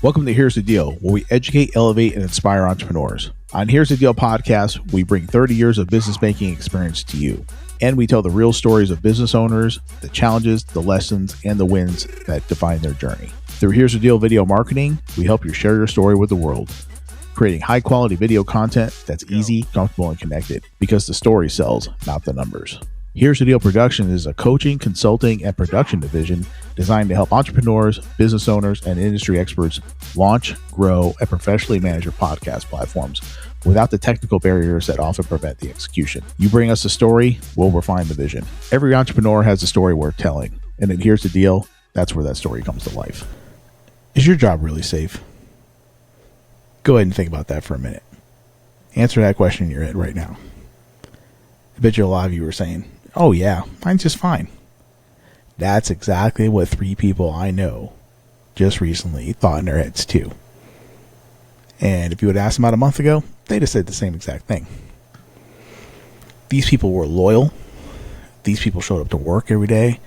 Welcome to Here's the Deal, where we educate, elevate, and inspire entrepreneurs. On Here's the Deal podcast, we bring 30 years of business banking experience to you, and we tell the real stories of business owners, the challenges, the lessons, and the wins that define their journey. Through Here's the Deal video marketing, we help you share your story with the world, creating high-quality video content that's easy, comfortable, and connected, because the story sells, not the numbers. Here's the Deal Production is a coaching, consulting, and production division designed to help entrepreneurs, business owners, and industry experts launch, grow, and professionally manage your podcast platforms without the technical barriers that often prevent the execution. You bring us a story, we'll refine the vision. Every entrepreneur has a story worth telling, and then Here's the Deal, that's where that story comes to life. Is your job really safe? Go ahead and think about that for a minute. Answer that question in your head right now. I bet you a lot of you were saying, oh yeah, mine's just fine. That's exactly what 3 people I know just recently thought in their heads too. And if you had asked them about a month ago, they'd have said the same exact thing. These people were loyal. These people showed up to work every day.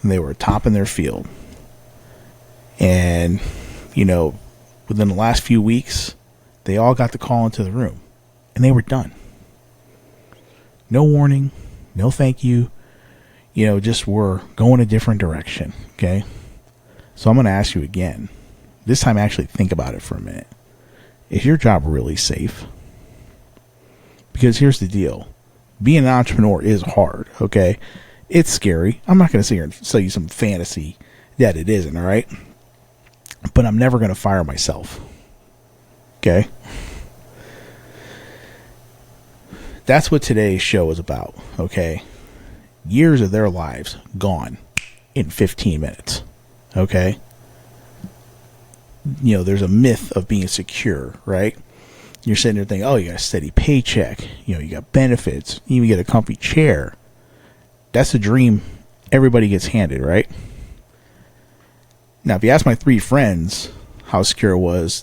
And they were top in their field. And, within the last few weeks, they all got the call into the room. And they were done. No warning. No thank you. Just we're going a different direction. Okay. So I'm going to ask you again. This time actually think about it for a minute. Is your job really safe? Because here's the deal. Being an entrepreneur is hard. Okay. It's scary. I'm not going to sit here and sell you some fantasy that it isn't. All right. But I'm never going to fire myself. Okay. That's what today's show is about, okay? Years of their lives gone in 15 minutes, okay? There's a myth of being secure, right? You're sitting there thinking, oh, you got a steady paycheck. You got benefits. You even get a comfy chair. That's a dream everybody gets handed, right? Now, if you ask my 3 friends how secure it was,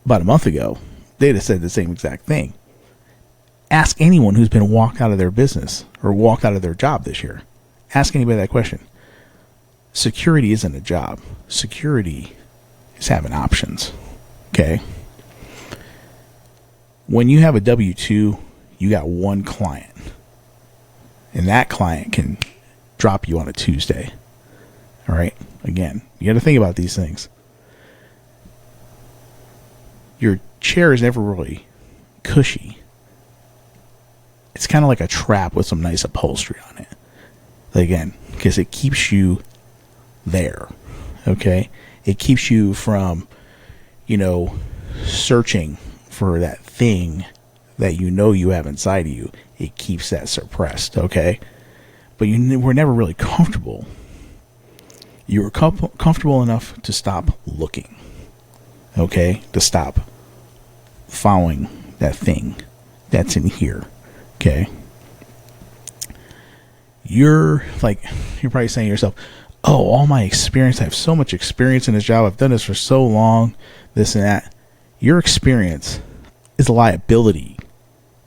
about a month ago, they'd have said the same exact thing. Ask anyone who's been walked out of their business or walked out of their job this year. Ask anybody that question. Security isn't a job. Security is having options. Okay? When you have a W-2, you got one client. And that client can drop you on a Tuesday. All right? Again, you got to think about these things. Your chair is never really cushy. It's kind of like a trap with some nice upholstery on it. Again, because it keeps you there. Okay? It keeps you from, searching for that thing that you have inside of you. It keeps that suppressed. Okay? But we're never really comfortable. You were comfortable enough to stop looking. Okay? To stop following that thing that's in here. Okay. You're probably saying to yourself, oh, all my experience, I have so much experience in this job. I've done this for so long, this and that. Your experience is a liability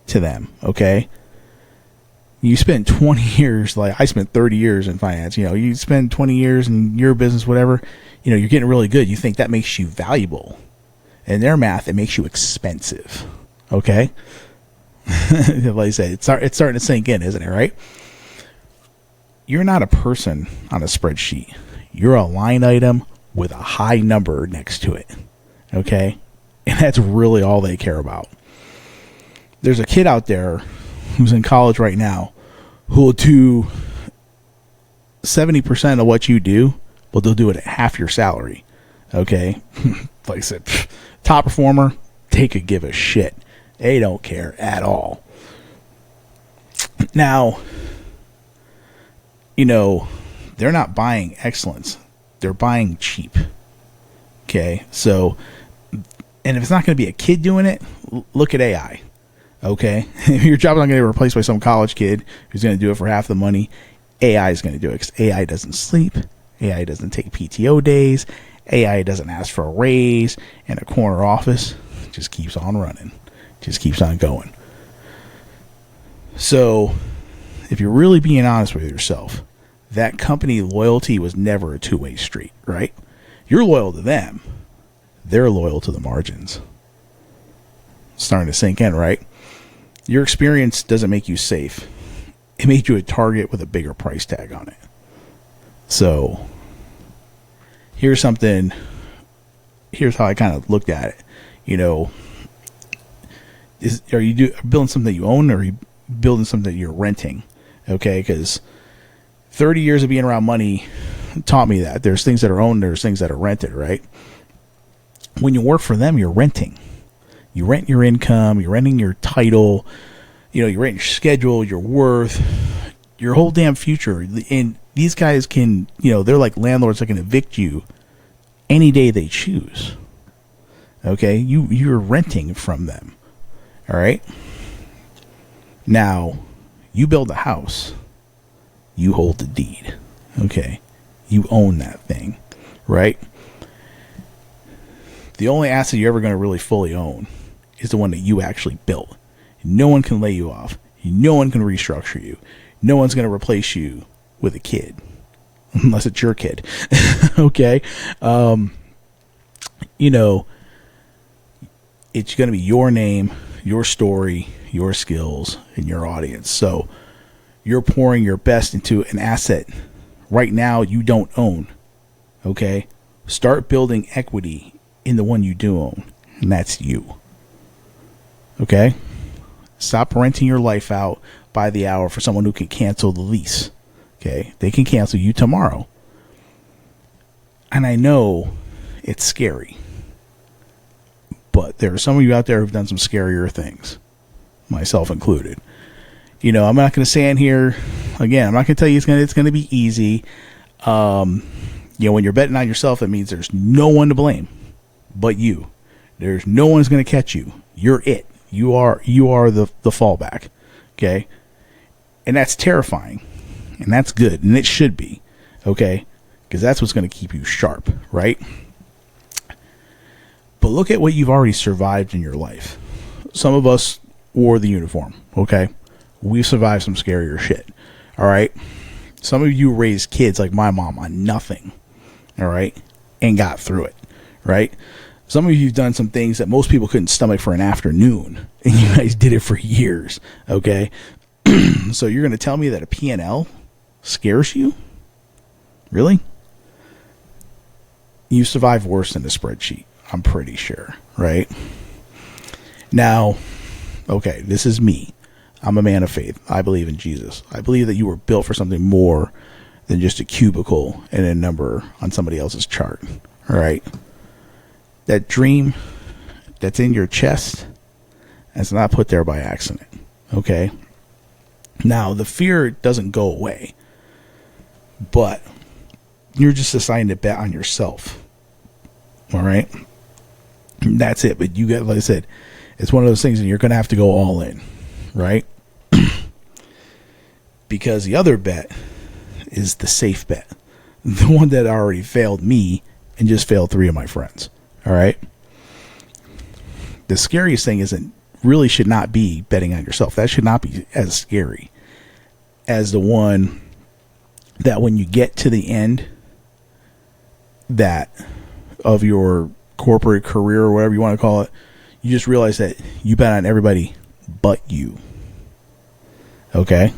to them. Okay. You spend 20 years, like I spent 30 years in finance. You spend 20 years in your business, whatever, you're getting really good. You think that makes you valuable. In their math, it makes you expensive. Okay. Like I said, it's starting to sink in, isn't it, right? You're not a person on a spreadsheet. You're a line item with a high number next to it, okay? And that's really all they care about. There's a kid out there who's in college right now who will do 70% of what you do, but they'll do it at half your salary, okay? Like I said, top performer, they could give a shit. They don't care at all. Now, they're not buying excellence. They're buying cheap. Okay? So, and if it's not going to be a kid doing it, look at AI. Okay? Your job's not going to get replaced by some college kid who's going to do it for half the money. AI is going to do it because AI doesn't sleep. AI doesn't take PTO days. AI doesn't ask for a raise in a corner office. It just keeps on running. Just keeps on going. So, if you're really being honest with yourself, that company loyalty was never a two-way street, right? You're loyal to them. They're loyal to the margins. Starting to sink in, right? Your experience doesn't make you safe. It made you a target with a bigger price tag on it. So here's how I kind of looked at it. Are you building something that you own, or are you building something that you're renting? Okay, because 30 years of being around money taught me that there's things that are owned, there's things that are rented, right? When you work for them, you're renting. You rent your income, you're renting your title, you're renting your schedule, your worth, your whole damn future. And these guys can, they're like landlords that can evict you any day they choose. Okay, you're renting from them. All right. Now, you build a house, you hold the deed. Okay, you own that thing, right? The only asset you're ever going to really fully own is the one that you actually built. No one can lay you off. No one can restructure you. No one's going to replace you with a kid, unless it's your kid. Okay, it's going to be your name, your story, your skills, and your audience. So you're pouring your best into an asset right now you don't own. Okay? Start building equity in the one you do own, and that's you. Okay? Stop renting your life out by the hour for someone who can cancel the lease. Okay? They can cancel you tomorrow. And I know it's scary, but there are some of you out there who've done some scarier things, myself included. I'm not going to say in here, again, I'm not going to tell you it's going to be easy. When you're betting on yourself, that means there's no one to blame but you. There's no one who's going to catch you. You're it. You are the fallback. Okay? And that's terrifying. And that's good. And it should be. Okay? Because that's what's going to keep you sharp, right? But look at what you've already survived in your life. Some of us wore the uniform, okay? We've survived some scarier shit, all right? Some of you raised kids like my mom on nothing, all right? And got through it, right? Some of you have done some things that most people couldn't stomach for an afternoon, and you guys did it for years, okay? So you're going to tell me that a P&L scares you? Really? You survived worse than a spreadsheet. I'm pretty sure, right? Now, okay, this is me. I'm a man of faith. I believe in Jesus. I believe that you were built for something more than just a cubicle and a number on somebody else's chart, all right? That dream that's in your chest, that's not put there by accident, okay? Now, the fear doesn't go away, but you're just deciding to bet on yourself, all right? That's it. But you get, like I said, it's one of those things that you're going to have to go all in, right? Because the other bet is the safe bet, the one that already failed me and just failed 3 of my friends. All right. The scariest thing really should not be betting on yourself. That should not be as scary as the one that when you get to the end of your corporate career or whatever you want to call it, you just realize that you bet on everybody but you. Okay?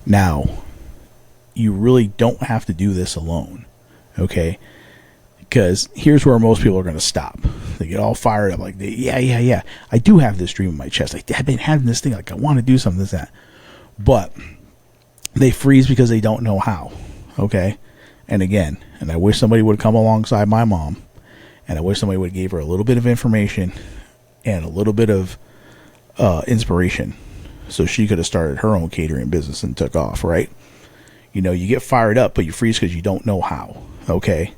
Now, you really don't have to do this alone. Okay? Because here's where most people are going to stop. They get all fired up like, yeah. I do have this dream in my chest. I've been having this thing. Like, I want to do something, this, that. But they freeze because they don't know how. Okay? And again, I wish somebody would come alongside my mom. And I wish somebody would have gave her a little bit of information and a little bit of inspiration so she could have started her own catering business and took off, right? You get fired up, but you freeze because you don't know how, okay?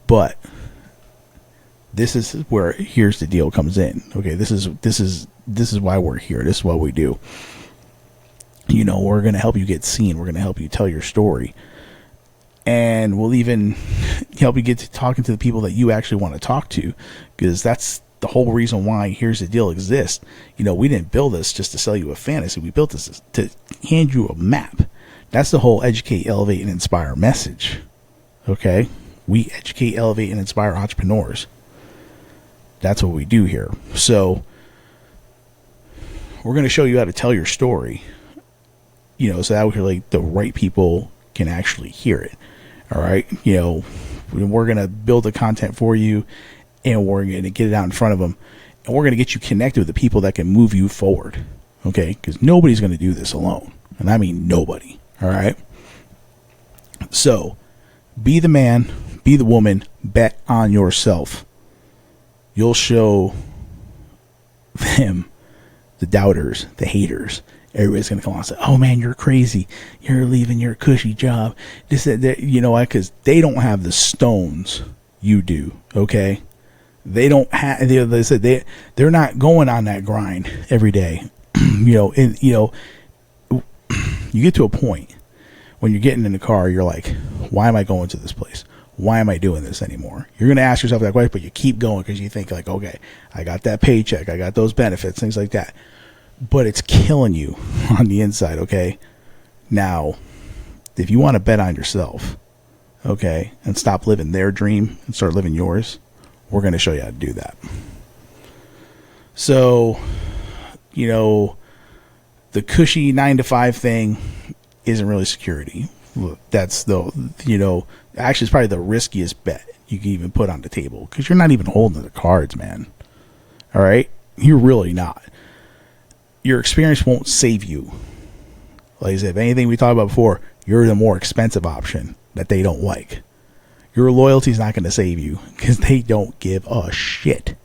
But this is where here's the deal comes in, okay? This is why we're here. This is what we do. We're going to help you get seen. We're going to help you tell your story. And we'll even help you get to talking to the people that you actually want to talk to, because that's the whole reason why Here's the Deal exists. We didn't build this just to sell you a fantasy. We built this to hand you a map. That's the whole educate, elevate, and inspire message. Okay? We educate, elevate, and inspire entrepreneurs. That's what we do here. So we're going to show you how to tell your story, so that way like the right people can actually hear it. All right. We're going to build the content for you, and we're going to get it out in front of them, and we're going to get you connected with the people that can move you forward. Okay. Because nobody's going to do this alone. And I mean, nobody. All right. So be the man, be the woman, bet on yourself. You'll show them, the doubters, the haters. Everybody's going to come on and say, oh man, you're crazy. You're leaving your cushy job. This, that, you know what? Because they don't have the stones you do. Okay. They don't have, they said they're not going on that grind every day. You get to a point when you're getting in the car, you're like, why am I going to this place? Why am I doing this anymore? You're going to ask yourself that question, but you keep going because you think like, okay, I got that paycheck. I got those benefits, things like that. But it's killing you on the inside, okay? Now, if you want to bet on yourself, okay, and stop living their dream and start living yours, we're going to show you how to do that. So, the cushy 9-to-5 thing isn't really security. That's actually it's probably the riskiest bet you can even put on the table because you're not even holding the cards, man. All right? You're really not. Your experience won't save you. Like I said, if anything we talked about before, you're the more expensive option that they don't like. Your loyalty is not going to save you because they don't give a shit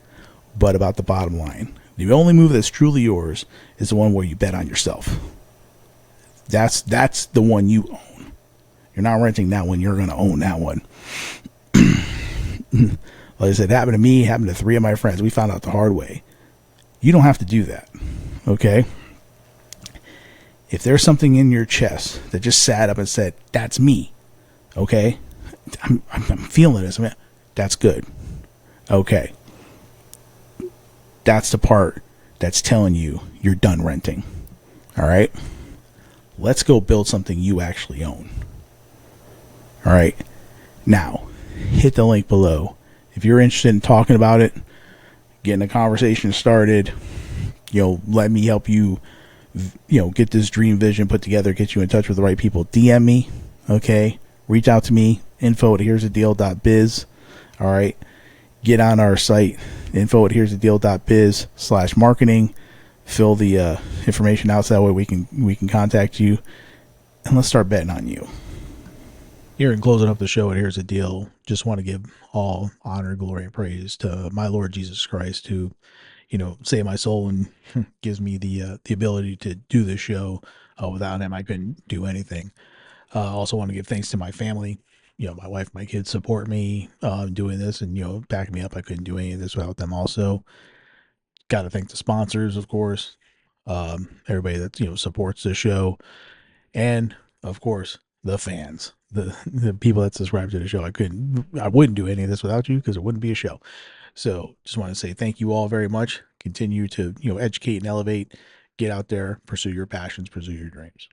but about the bottom line. The only move that's truly yours is the one where you bet on yourself. That's the one you own. You're not renting that one. You're going to own that one. Like I said, it happened to me, happened to 3 of my friends. We found out the hard way. You don't have to do that. Okay? If there's something in your chest that just sat up and said, that's me. Okay? I'm feeling this. That's good. Okay. That's the part that's telling you you're done renting. All right? Let's go build something you actually own. All right? Now, hit the link below. If you're interested in talking about it, getting a conversation started, let me help you, get this dream vision put together, get you in touch with the right people. DM me, okay? Reach out to me, info@here'sthedeal.biz. All right? Get on our site, info@here'sthedeal.biz/marketing. Fill the information out so that way we can contact you, and let's start betting on you. Here in closing up the show at Here's the Deal, just want to give all honor, glory, and praise to my Lord Jesus Christ, who, saved my soul and gives me the ability to do this show. Without him, I couldn't do anything. Also want to give thanks to my family. My wife, my kids support me doing this and, backing me up. I couldn't do any of this without them also. Got to thank the sponsors, of course. Everybody that, supports the show. And, of course, the fans. The people that subscribe to the show. I wouldn't do any of this without you because it wouldn't be a show. So just want to say thank you all very much. Continue to, educate and elevate. Get out there, pursue your passions, pursue your dreams.